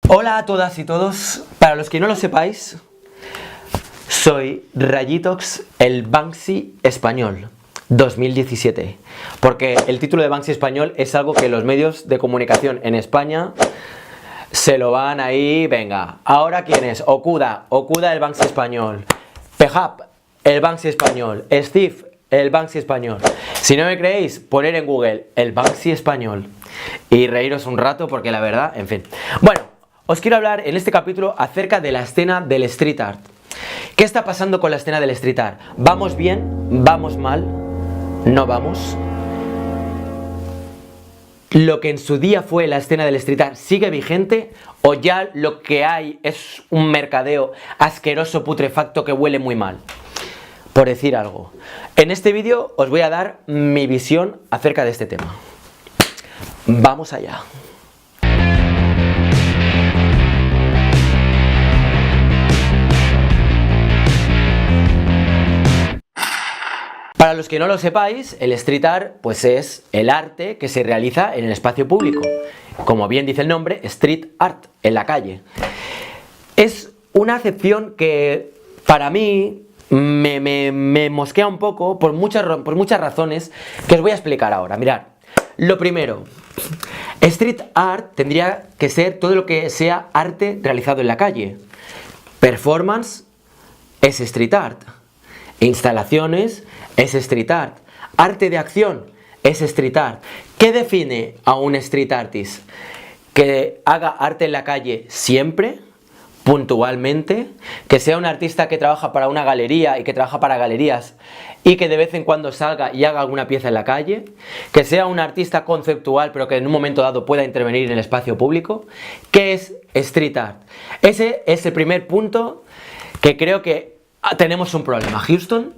Hola a todas y todos, para los que no lo sepáis, soy Rayitox, el Banksy español 2017, porque el título de Banksy español es algo que los medios de comunicación en España se lo van ahí, venga, ahora quién es, Okuda el Banksy español, Pejap, el Banksy español, Steve, el Banksy español. Si no me creéis, poner en Google el Banksy español y reíros un rato porque la verdad, en fin. Bueno, os quiero hablar en este capítulo acerca de la escena del street art. ¿Qué está pasando con la escena del street art? ¿Vamos bien? ¿Vamos mal? ¿No vamos? ¿Lo que en su día fue la escena del street art sigue vigente? ¿O ya lo que hay es un mercadeo asqueroso, putrefacto que huele muy mal? Por decir algo. En este vídeo os voy a dar mi visión acerca de este tema. Vamos allá. Para los que no lo sepáis, el street art pues es el arte que se realiza en el espacio público. Como bien dice el nombre, street art, en la calle. Es una acepción que para mí me mosquea un poco por muchas razones que os voy a explicar ahora. Mirad, lo primero, street art tendría que ser todo lo que sea arte realizado en la calle. Performance es street art. Instalaciones es street art. Arte de acción es street art. ¿Qué define a un street artist? Que haga arte en la calle siempre, puntualmente, que sea un artista que trabaja para una galería y que trabaja para galerías y que de vez en cuando salga y haga alguna pieza en la calle, que sea un artista conceptual pero que en un momento dado pueda intervenir en el espacio público. ¿Qué es street art? Ese es el primer punto que creo que tenemos un problema, Houston,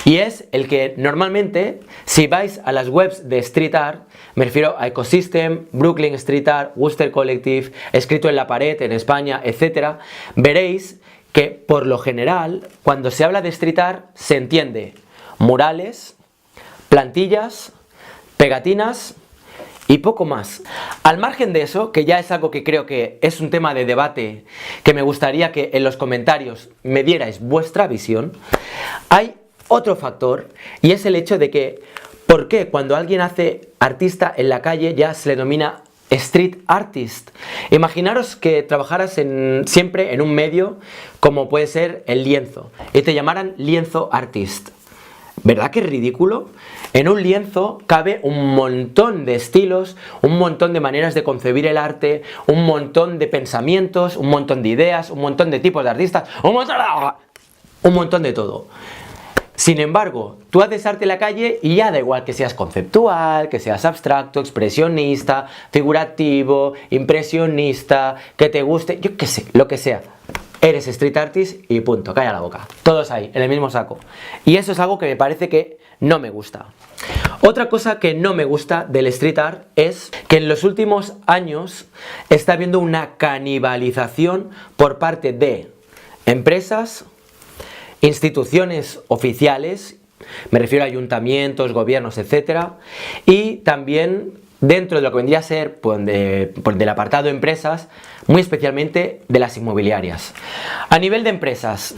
y es el que normalmente, si vais a las webs de street art, me refiero a Ecosystem, Brooklyn Street Art, Wooster Collective, Escrito en la Pared en España, etc., veréis que por lo general, cuando se habla de street art, se entiende murales, plantillas, pegatinas y poco más. Al margen de eso, que ya es algo que creo que es un tema de debate, que me gustaría que en los comentarios me dierais vuestra visión, hay otro factor, y es el hecho de que, ¿por qué cuando alguien hace artista en la calle ya se le denomina street artist? Imaginaros que trabajaras siempre en un medio como puede ser el lienzo, y te llamaran lienzo artist. ¿Verdad que es ridículo? En un lienzo cabe un montón de estilos, un montón de maneras de concebir el arte, un montón de pensamientos, un montón de ideas, un montón de tipos de artistas, un montón de todo. Sin embargo, tú haces arte en la calle y ya da igual que seas conceptual, que seas abstracto, expresionista, figurativo, impresionista, que te guste, yo qué sé, lo que sea. Eres street artist y punto, calla la boca. Todos ahí, en el mismo saco. Y eso es algo que me parece que no me gusta. Otra cosa que no me gusta del street art es que en los últimos años está habiendo una canibalización por parte de empresas, instituciones oficiales, me refiero a ayuntamientos, gobiernos, etc. Y también dentro de lo que vendría a ser pues, del apartado de empresas, muy especialmente de las inmobiliarias. A nivel de empresas,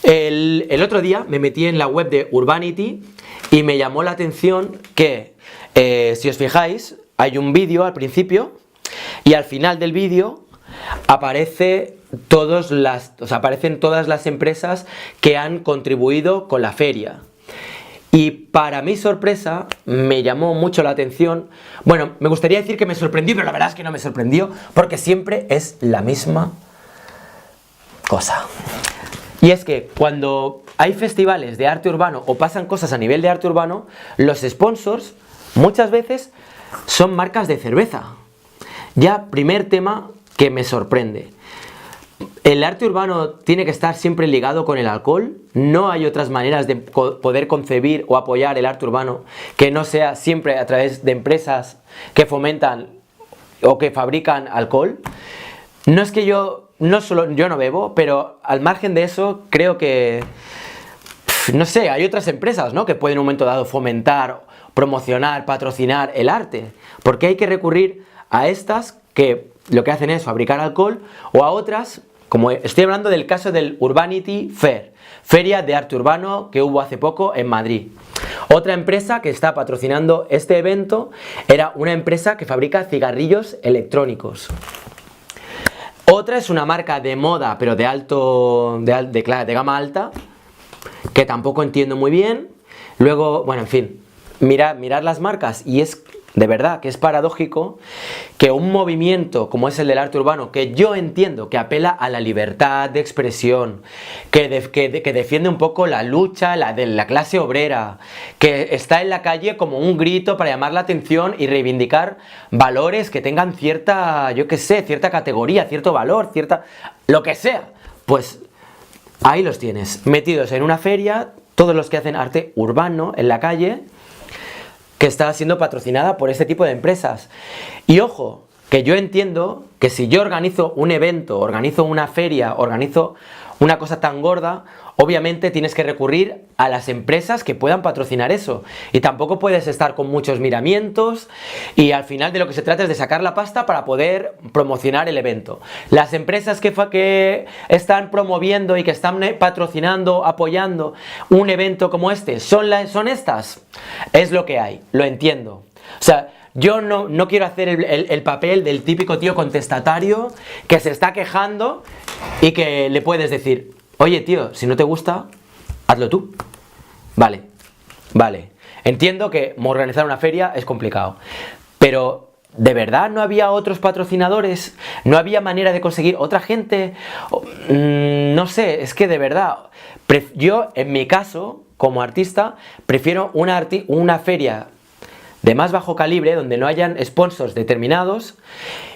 el otro día me metí en la web de Urbanity y me llamó la atención que, si os fijáis, hay un vídeo al principio y al final del vídeo aparecen todas las empresas que han contribuido con la feria. Y para mi sorpresa, me llamó mucho la atención. Bueno, me gustaría decir que me sorprendió, pero la verdad es que no me sorprendió, porque siempre es la misma cosa. Y es que cuando hay festivales de arte urbano o pasan cosas a nivel de arte urbano, los sponsors muchas veces son marcas de cerveza. Ya, primer tema que me sorprende. El arte urbano tiene que estar siempre ligado con el alcohol. No hay otras maneras de poder concebir o apoyar el arte urbano que no sea siempre a través de empresas que fomentan o que fabrican alcohol. No es que yo no bebo, pero al margen de eso creo que, no sé, hay otras empresas, ¿no?, que pueden en un momento dado fomentar, promocionar, patrocinar el arte. ¿Por qué hay que recurrir a estas que lo que hacen es fabricar alcohol, o a otras, como estoy hablando del caso del Urbanity Fair, feria de arte urbano que hubo hace poco en Madrid. Otra empresa que está patrocinando este evento era una empresa que fabrica cigarrillos electrónicos. Otra es una marca de moda, pero de gama alta, que tampoco entiendo muy bien. Luego, bueno, en fin, mirad las marcas, y es de verdad que es paradójico que un movimiento como es el del arte urbano, que yo entiendo que apela a la libertad de expresión, que defiende un poco la lucha de la clase obrera, que está en la calle como un grito para llamar la atención y reivindicar valores que tengan cierta, yo qué sé, cierta categoría, cierto valor, lo que sea, pues ahí los tienes, metidos en una feria, todos los que hacen arte urbano en la calle, que está siendo patrocinada por este tipo de empresas. Y ojo, que yo entiendo que si yo organizo un evento, organizo una feria, organizo una cosa tan gorda, obviamente tienes que recurrir a las empresas que puedan patrocinar eso. Y tampoco puedes estar con muchos miramientos, y al final de lo que se trata es de sacar la pasta para poder promocionar el evento. Las empresas que están promoviendo y que están patrocinando, apoyando un evento como este, ¿son estas? Es lo que hay, lo entiendo. O sea, yo no quiero hacer el papel del típico tío contestatario que se está quejando y que le puedes decir: oye tío, si no te gusta, hazlo tú. Vale. Entiendo que organizar una feria es complicado, pero ¿de verdad no había otros patrocinadores? ¿No había manera de conseguir otra gente? No sé, es que de verdad, yo en mi caso, como artista, prefiero una feria de más bajo calibre, donde no hayan sponsors determinados,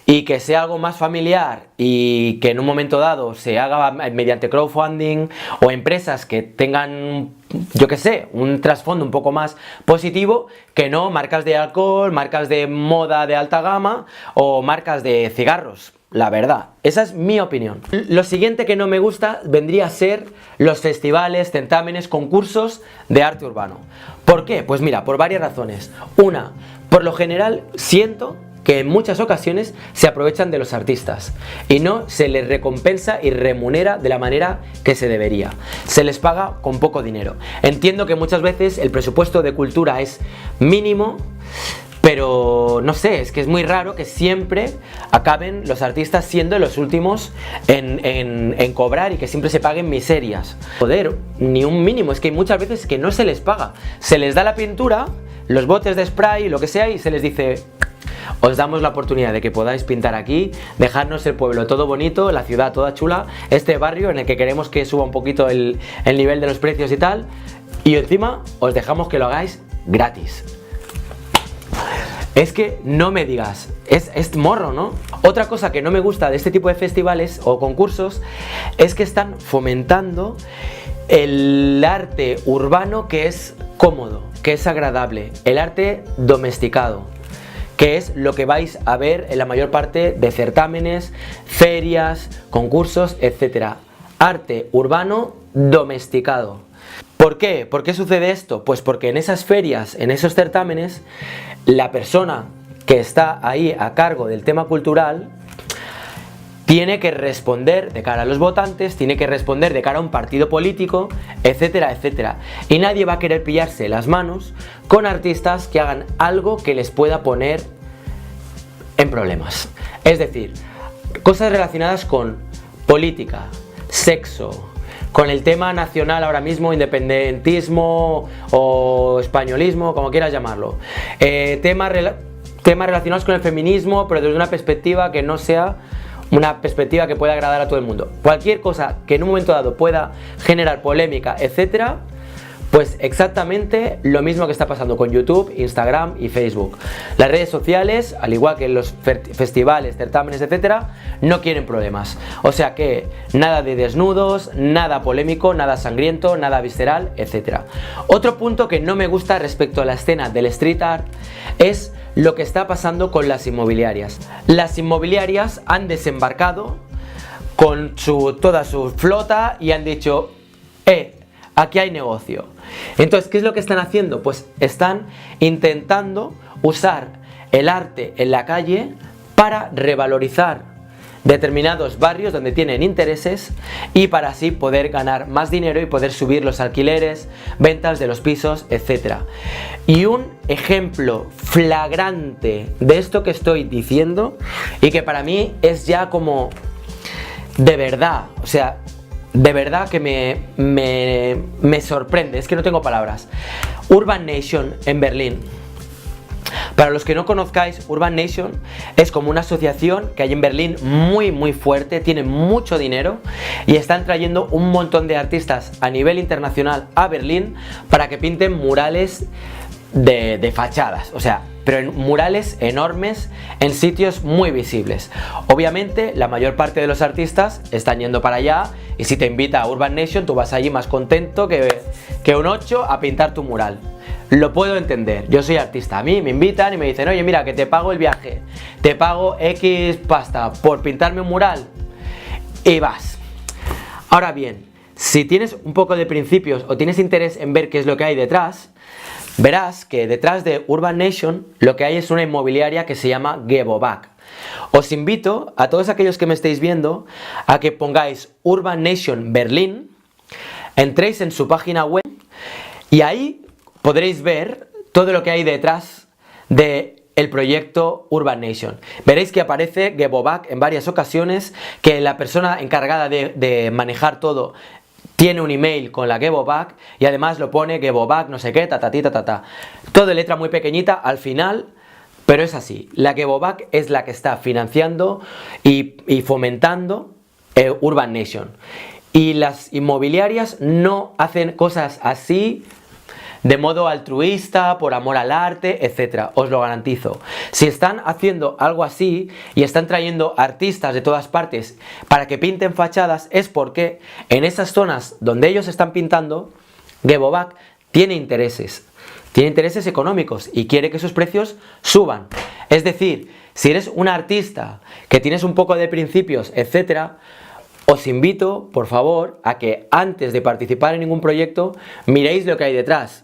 y que sea algo más familiar, y que en un momento dado se haga mediante crowdfunding, o empresas que tengan, yo qué sé, un trasfondo un poco más positivo, que no marcas de alcohol, marcas de moda de alta gama, o marcas de cigarros. La verdad, esa es mi opinión. Lo siguiente que no me gusta vendría a ser los festivales, certámenes, concursos de arte urbano. ¿Por qué? Pues mira, por varias razones. Una, por lo general siento que en muchas ocasiones se aprovechan de los artistas y no se les recompensa y remunera de la manera que se debería. Se les paga con poco dinero. Entiendo que muchas veces el presupuesto de cultura es mínimo, pero no sé, es que es muy raro que siempre acaben los artistas siendo los últimos en cobrar, y que siempre se paguen miserias. Joder, ni un mínimo, es que hay muchas veces que no se les paga. Se les da la pintura, los botes de spray, lo que sea, y se les dice: os damos la oportunidad de que podáis pintar aquí, dejarnos el pueblo todo bonito, la ciudad toda chula, este barrio en el que queremos que suba un poquito el nivel de los precios y tal, y encima os dejamos que lo hagáis gratis. Es que no me digas, es morro, ¿no? Otra cosa que no me gusta de este tipo de festivales o concursos es que están fomentando el arte urbano, que es cómodo, que es agradable, el arte domesticado, que es lo que vais a ver en la mayor parte de certámenes, ferias, concursos, etc. Arte urbano domesticado. ¿Por qué? ¿Por qué sucede esto? Pues porque en esas ferias, en esos certámenes, la persona que está ahí a cargo del tema cultural tiene que responder de cara a los votantes, tiene que responder de cara a un partido político, etcétera, etcétera. Y nadie va a querer pillarse las manos con artistas que hagan algo que les pueda poner en problemas. Es decir, cosas relacionadas con política, sexo, con el tema nacional ahora mismo, independentismo o españolismo, como quieras llamarlo. Temas relacionados con el feminismo, pero desde una perspectiva que no sea una perspectiva que pueda agradar a todo el mundo. Cualquier cosa que en un momento dado pueda generar polémica, etcétera, pues exactamente lo mismo que está pasando con YouTube, Instagram y Facebook. Las redes sociales, al igual que los festivales, certámenes, etcétera, no quieren problemas. O sea que nada de desnudos, nada polémico, nada sangriento, nada visceral, etcétera. Otro punto que no me gusta respecto a la escena del street art es lo que está pasando con las inmobiliarias. Las inmobiliarias han desembarcado con toda su flota y han dicho: aquí hay negocio. Entonces, ¿qué es lo que están haciendo? Pues están intentando usar el arte en la calle para revalorizar determinados barrios donde tienen intereses y para así poder ganar más dinero y poder subir los alquileres, ventas de los pisos, etc. Y un ejemplo flagrante de esto que estoy diciendo y que para mí es ya como de verdad, o sea, de verdad que me sorprende, es que no tengo palabras. Urban Nation en Berlín. Para los que no conozcáis, Urban Nation es como una asociación que hay en Berlín muy fuerte, tiene mucho dinero y están trayendo un montón de artistas a nivel internacional a Berlín para que pinten murales de fachadas, o sea, pero en murales enormes en sitios muy visibles. Obviamente la mayor parte de los artistas están yendo para allá y si te invita a Urban Nation tú vas allí más contento que un 8 a pintar tu mural. Lo puedo entender, yo soy artista, a mí me invitan y me dicen, oye mira que te pago el viaje, te pago X pasta por pintarme un mural y vas. Ahora bien, si tienes un poco de principios o tienes interés en ver qué es lo que hay detrás, verás que detrás de Urban Nation lo que hay es una inmobiliaria que se llama Geboback. Os invito a todos aquellos que me estéis viendo a que pongáis Urban Nation Berlín, entréis en su página web y ahí podréis ver todo lo que hay detrás del proyecto Urban Nation. Veréis que aparece Geboback en varias ocasiones, que la persona encargada de manejar todo tiene un email con la Geboback y además lo pone Geboback no sé qué, ta. Todo en letra muy pequeñita al final, pero es así. La Geboback es la que está financiando y fomentando Urban Nation. Y las inmobiliarias no hacen cosas así de modo altruista, por amor al arte, etc. Os lo garantizo. Si están haciendo algo así y están trayendo artistas de todas partes para que pinten fachadas, es porque en esas zonas donde ellos están pintando, Geboback tiene intereses económicos y quiere que sus precios suban. Es decir, si eres un artista que tienes un poco de principios, etc., os invito, por favor, a que antes de participar en ningún proyecto miréis lo que hay detrás.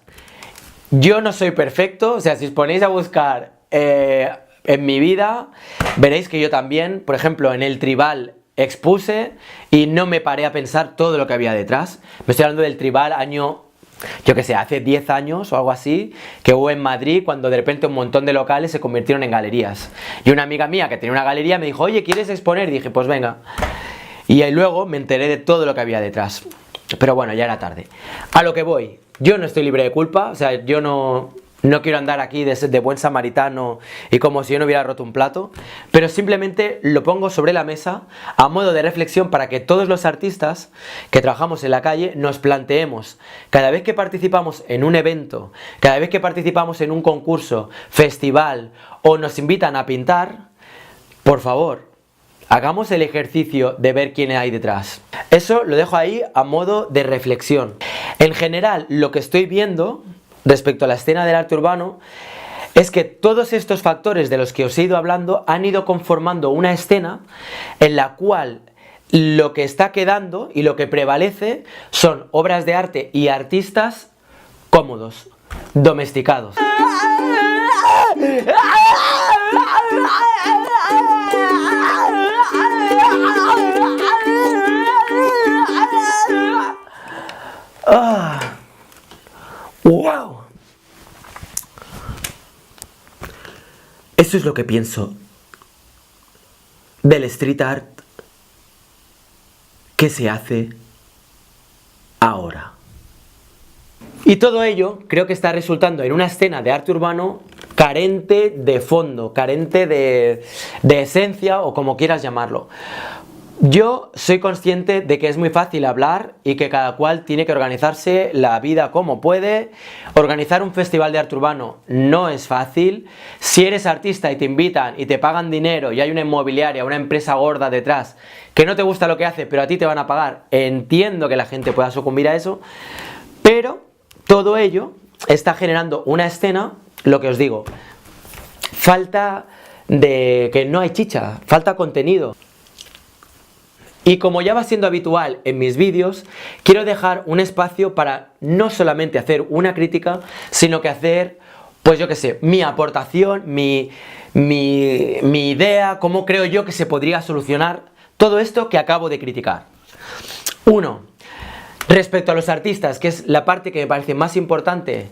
Yo no soy perfecto, o sea, si os ponéis a buscar en mi vida, veréis que yo también, por ejemplo, en el Tribal expuse y no me paré a pensar todo lo que había detrás. Me estoy hablando del Tribal año, yo que sé, hace 10 años o algo así, que hubo en Madrid cuando de repente un montón de locales se convirtieron en galerías. Y una amiga mía que tenía una galería me dijo, oye, ¿quieres exponer? Y dije, pues venga. Y ahí luego me enteré de todo lo que había detrás. Pero bueno, ya era tarde. A lo que voy. Yo no estoy libre de culpa, o sea, yo no quiero andar aquí de buen samaritano y como si yo no hubiera roto un plato, pero simplemente lo pongo sobre la mesa a modo de reflexión para que todos los artistas que trabajamos en la calle nos planteemos, cada vez que participamos en un evento, cada vez que participamos en un concurso, festival o nos invitan a pintar, por favor, hagamos el ejercicio de ver quién hay detrás. Eso lo dejo ahí a modo de reflexión. En general, lo que estoy viendo respecto a la escena del arte urbano es que todos estos factores de los que os he ido hablando han ido conformando una escena en la cual lo que está quedando y lo que prevalece son obras de arte y artistas cómodos, domesticados. ¡Wow! Eso es lo que pienso del street art que se hace ahora. Y todo ello creo que está resultando en una escena de arte urbano carente de fondo, carente de esencia o como quieras llamarlo. Yo soy consciente de que es muy fácil hablar y que cada cual tiene que organizarse la vida como puede. Organizar un festival de arte urbano no es fácil. Si eres artista y te invitan y te pagan dinero y hay una inmobiliaria, una empresa gorda detrás que no te gusta lo que hace pero a ti te van a pagar, entiendo que la gente pueda sucumbir a eso, pero todo ello está generando una escena, lo que os digo, falta de que no hay chicha, falta contenido. Y como ya va siendo habitual en mis vídeos, quiero dejar un espacio para no solamente hacer una crítica, sino que hacer pues yo qué sé, mi aportación, mi idea, cómo creo yo que se podría solucionar todo esto que acabo de criticar. 1. Respecto a los artistas, que es la parte que me parece más importante,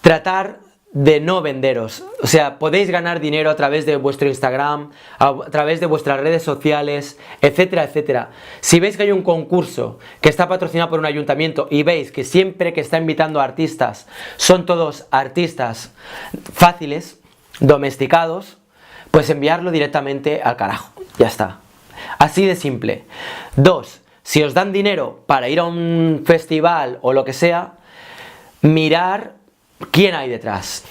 tratar de no venderos. O sea, podéis ganar dinero a través de vuestro Instagram, a través de vuestras redes sociales, etcétera, etcétera. Si veis que hay un concurso que está patrocinado por un ayuntamiento y veis que siempre que está invitando a artistas son todos artistas fáciles, domesticados, pues enviarlo directamente al carajo. Ya está. Así de simple. 2. Si os dan dinero para ir a un festival o lo que sea, mirar quién hay detrás.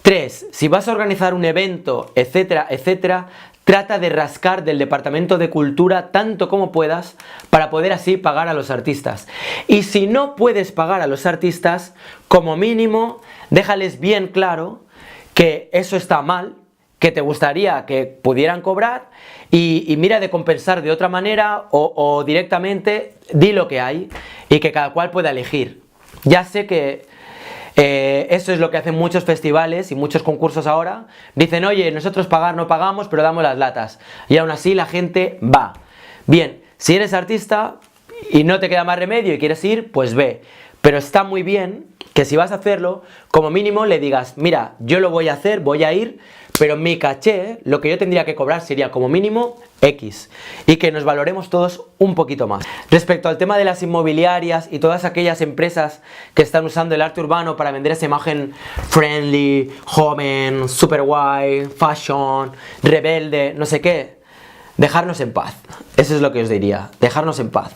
3. Si vas a organizar un evento, etcétera, etcétera, trata de rascar del Departamento de Cultura tanto como puedas para poder así pagar a los artistas. Y si no puedes pagar a los artistas, como mínimo, déjales bien claro que eso está mal, que te gustaría que pudieran cobrar y mira de compensar de otra manera o directamente di lo que hay y que cada cual pueda elegir. Ya sé que eso es lo que hacen muchos festivales y muchos concursos ahora. Dicen, oye, nosotros pagar no pagamos, pero damos las latas. Y aún así la gente va. Bien, si eres artista y no te queda más remedio y quieres ir, pues ve. Pero está muy bien que si vas a hacerlo, como mínimo le digas, mira, yo lo voy a hacer, voy a ir, pero mi caché, lo que yo tendría que cobrar sería como mínimo X. Y que nos valoremos todos un poquito más. Respecto al tema de las inmobiliarias y todas aquellas empresas que están usando el arte urbano para vender esa imagen friendly, joven, super guay, fashion, rebelde, no sé qué, dejarnos en paz. Eso es lo que os diría, dejarnos en paz.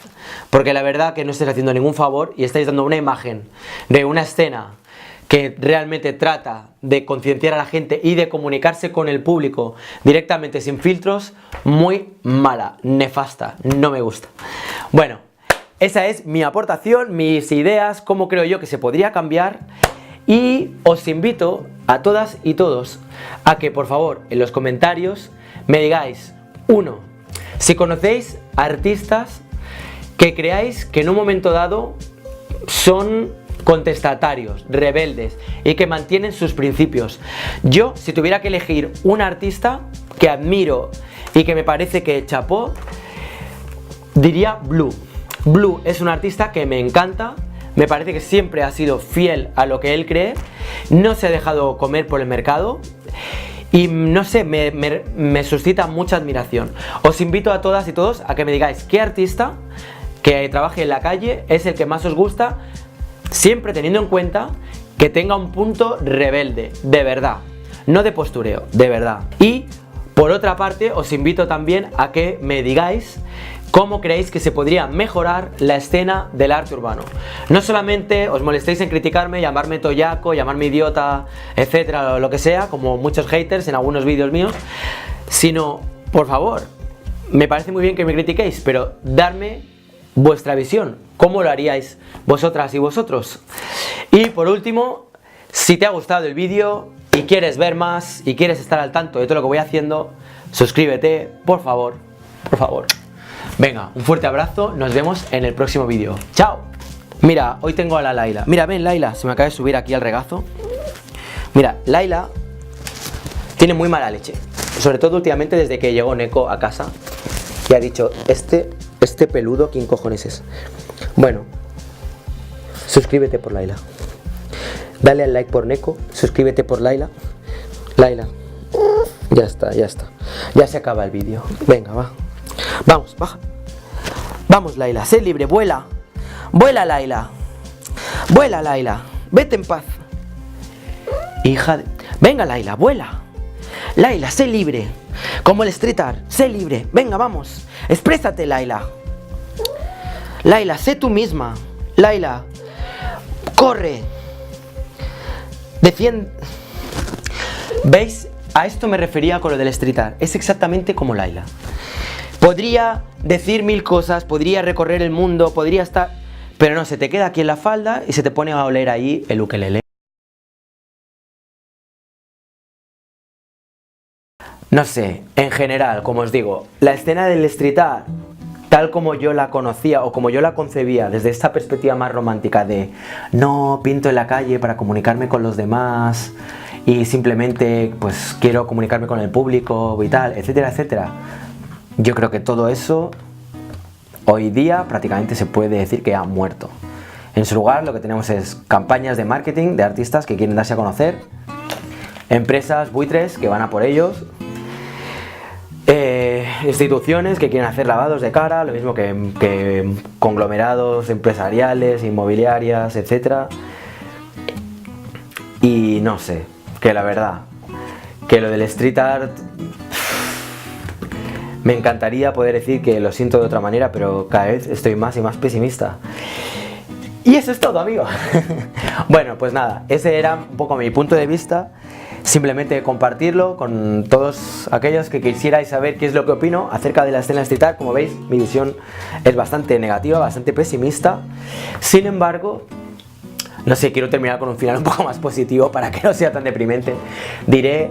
Porque la verdad que no estáis haciendo ningún favor y estáis dando una imagen de una escena que realmente trata de concienciar a la gente y de comunicarse con el público directamente sin filtros, muy mala, nefasta, no me gusta. Bueno, esa es mi aportación, mis ideas, cómo creo yo que se podría cambiar, y os invito a todas y todos a que por favor en los comentarios me digáis, 1, si conocéis artistas que creáis que en un momento dado son contestatarios, rebeldes y que mantienen sus principios. Yo, si tuviera que elegir un artista que admiro y que me parece que chapó, diría Blue. Blue es un artista que me encanta, me parece que siempre ha sido fiel a lo que él cree, no se ha dejado comer por el mercado y no sé, me suscita mucha admiración. Os invito a todas y todos a que me digáis qué artista que trabaje en la calle es el que más os gusta, siempre teniendo en cuenta que tenga un punto rebelde, de verdad, no de postureo, de verdad. Y por otra parte os invito también a que me digáis cómo creéis que se podría mejorar la escena del arte urbano. No solamente os molestéis en criticarme, llamarme toyaco, llamarme idiota, etcétera, o lo que sea, como muchos haters en algunos vídeos míos, sino, por favor, me parece muy bien que me critiquéis, pero darme vuestra visión, cómo lo haríais vosotras y vosotros. Y por último, si te ha gustado el vídeo y quieres ver más y quieres estar al tanto de todo lo que voy haciendo, suscríbete, por favor, por favor. Venga, un fuerte abrazo, nos vemos en el próximo vídeo. ¡Chao! Mira, hoy tengo a la Laila. Mira, ven Laila, se me acaba de subir aquí al regazo. Mira, Laila tiene muy mala leche, sobre todo últimamente desde que llegó Neko a casa y ha dicho, este peludo, ¿quién cojones es? Bueno, suscríbete por Laila. Dale al like por Neko, suscríbete por Laila. Laila, ya está, ya está. Ya se acaba el vídeo. Venga, va. Vamos, baja. Vamos, Laila, sé libre, vuela. Vuela, Laila. Vuela, Laila. Vete en paz. Hija de... Venga, Laila, vuela. Laila, sé libre. Como el street art, sé libre. Venga, vamos. Exprésate, Laila. Laila, sé tú misma. Laila, corre. Defiende. ¿Veis? A esto me refería con lo del street art. Es exactamente como Laila. Podría decir mil cosas, podría recorrer el mundo, podría estar... Pero no, se te queda aquí en la falda y se te pone a oler ahí el ukelele. No sé, en general, como os digo, la escena del street art tal como yo la conocía o como yo la concebía desde esta perspectiva más romántica de no pinto en la calle para comunicarme con los demás y simplemente pues quiero comunicarme con el público y tal, etcétera, etcétera. Yo creo que todo eso hoy día prácticamente se puede decir que ha muerto. En su lugar lo que tenemos es campañas de marketing de artistas que quieren darse a conocer, empresas buitres que van a por ellos, instituciones que quieren hacer lavados de cara, lo mismo que conglomerados empresariales, inmobiliarias, etcétera. Y no sé, que la verdad, que lo del street art, me encantaría poder decir que lo siento de otra manera, pero cada vez estoy más y más pesimista. Y eso es todo, amigo. Bueno, pues nada, ese era un poco mi punto de vista. Simplemente compartirlo con todos aquellos que quisierais saber qué es lo que opino acerca de la escena street art. Como veis, mi visión es bastante negativa, bastante pesimista. Sin embargo, no sé, quiero terminar con un final un poco más positivo para que no sea tan deprimente. Diré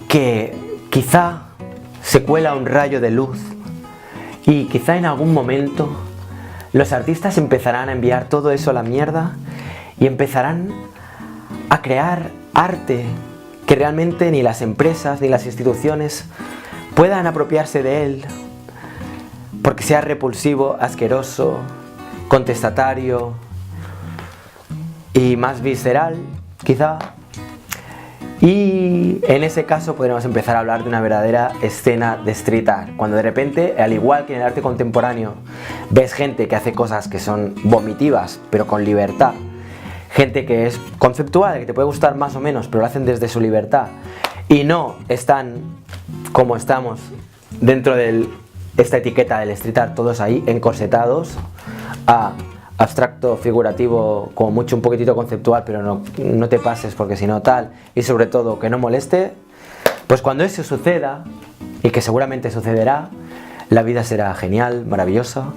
que quizá se cuela un rayo de luz y quizá en algún momento los artistas empezarán a enviar todo eso a la mierda y empezarán a crear arte que realmente ni las empresas ni las instituciones puedan apropiarse de él porque sea repulsivo, asqueroso, contestatario y más visceral, quizá. Y en ese caso podremos empezar a hablar de una verdadera escena de street art, cuando de repente, al igual que en el arte contemporáneo, ves gente que hace cosas que son vomitivas, pero con libertad, gente que es conceptual, que te puede gustar más o menos, pero lo hacen desde su libertad, y no están como estamos dentro de esta etiqueta del street art, todos ahí encorsetados a abstracto, figurativo, como mucho un poquitito conceptual, pero no te pases porque si no tal, y sobre todo que no moleste. Pues cuando eso suceda, y que seguramente sucederá, la vida será genial, maravillosa,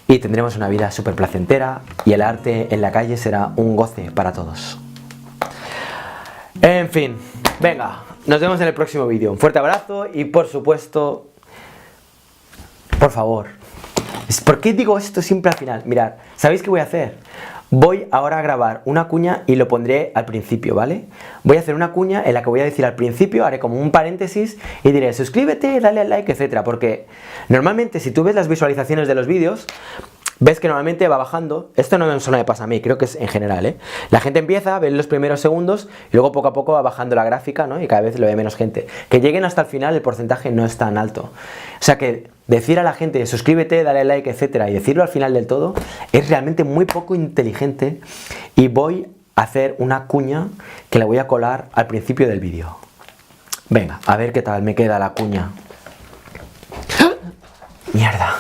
y tendremos una vida súper placentera, y el arte en la calle será un goce para todos. En fin, venga, nos vemos en el próximo vídeo. Un fuerte abrazo y por supuesto, por favor, ¿por qué digo esto siempre al final? Mirad, ¿sabéis qué voy a hacer? Voy ahora a grabar una cuña y lo pondré al principio, ¿vale? Voy a hacer una cuña en la que voy a decir al principio, haré como un paréntesis y diré suscríbete, dale al like, etcétera. Porque normalmente si tú ves las visualizaciones de los vídeos, ves que normalmente va bajando. Esto no solo me pasa a mí, creo que es en general, ¿eh? La gente empieza, ve los primeros segundos y luego poco a poco va bajando la gráfica, ¿no? Y cada vez lo ve menos gente. Que lleguen hasta el final el porcentaje no es tan alto. O sea que decir a la gente suscríbete, dale like, etcétera, y decirlo al final del todo es realmente muy poco inteligente, y voy a hacer una cuña que la voy a colar al principio del vídeo. Venga, a ver qué tal me queda la cuña. ¡Mierda!